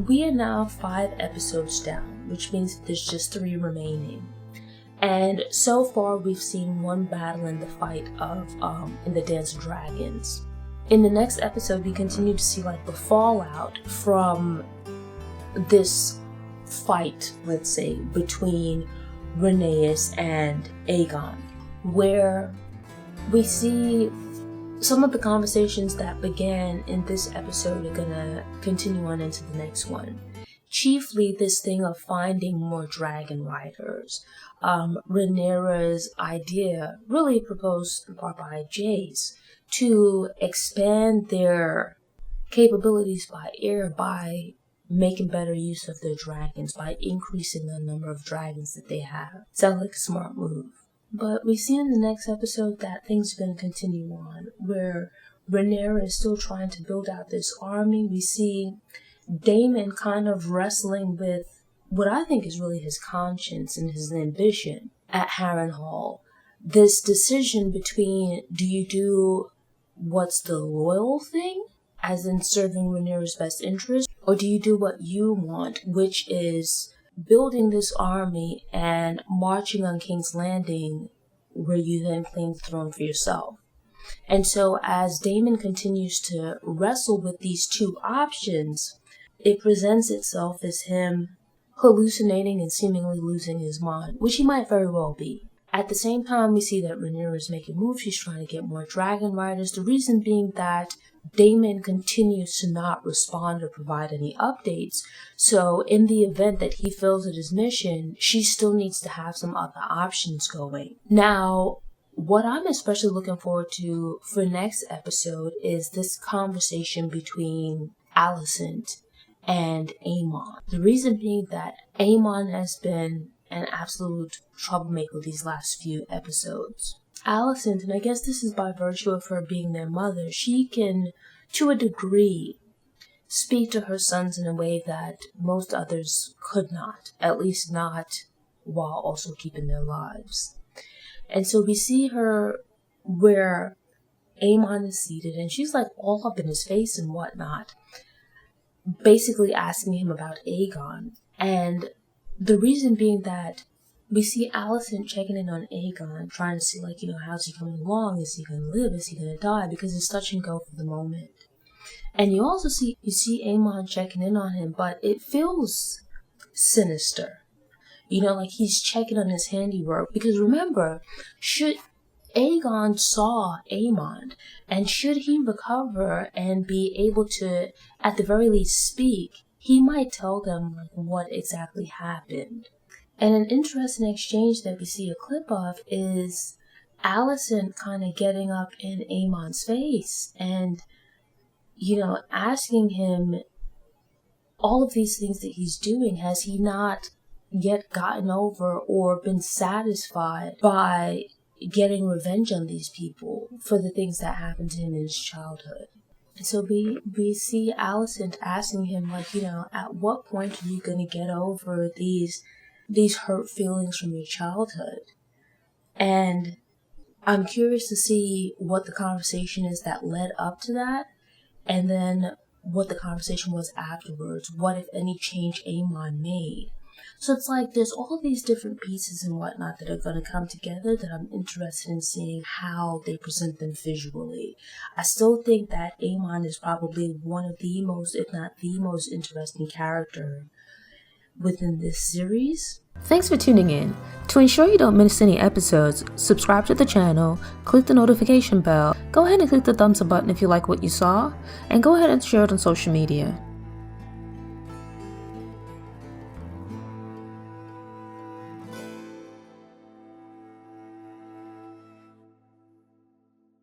we are now 5 episodes down, which means that there's just 3 remaining. And so far we've seen one battle in the fight of in the Dance of Dragons. In the next episode we continue to see like the fallout from this fight, let's say, between Rhaenys and Aegon, where we see some of the conversations that began in this episode are gonna continue on into the next one. Chiefly this thing of finding more dragon riders. Rhaenyra's idea, really proposed in part by Jace, to expand their capabilities by air by making better use of their dragons, by increasing the number of dragons that they have. Sounds like a smart move. But we see in the next episode that things are going to continue on, where Rhaenyra is still trying to build out this army. We see Daemon kind of wrestling with what I think is really his conscience and his ambition at Harrenhal. This decision between, do you do what's the loyal thing, as in serving Rhaenyra's best interest, or do you do what you want, which is building this army and marching on King's Landing, where you then claim the throne for yourself. And so as Daemon continues to wrestle with these 2 options, it presents itself as him hallucinating and seemingly losing his mind, which he might very well be. At the same time, we see that Rhaenyra is making moves. She's trying to get more dragon riders. The reason being that Daemon continues to not respond or provide any updates. So in the event that he fails at his mission, she still needs to have some other options going. Now, what I'm especially looking forward to for next episode is this conversation between Alicent and Aemond. The reason being that Aemond has been an absolute troublemaker these last few episodes. Alicent, and I guess this is by virtue of her being their mother, she can, to a degree, speak to her sons in a way that most others could not, at least not while also keeping their lives. And so we see her where Aemond is seated, and she's like all up in his face and whatnot, basically asking him about Aegon. And the reason being that we see Alicent checking in on Aegon, trying to see, like, how's he coming along? Is he going to live? Is he going to die? Because it's touch and go for the moment. And you also see Aemond checking in on him, but it feels sinister. Like he's checking on his handiwork. Because remember, should Aegon saw Aemond, and should he recover and be able to, at the very least, speak, he might tell them what exactly happened. And an interesting exchange that we see a clip of is Alicent kind of getting up in Aemond's face and, asking him all of these things that he's doing. Has he not yet gotten over or been satisfied by getting revenge on these people for the things that happened to him in his childhood? And so we see Alicent asking him, at what point are you going to get over these hurt feelings from your childhood? And I'm curious to see what the conversation is that led up to that, and then what the conversation was afterwards. What, if any, change Aemond made? So it's like there's all these different pieces and whatnot that are going to come together that I'm interested in seeing how they present them visually. I still think that Aemond is probably one of the most, if not the most interesting character within this series. Thanks for tuning in. To ensure you don't miss any episodes, subscribe to the channel, click the notification bell, go ahead and click the thumbs up button if you like what you saw, and go ahead and share it on social media.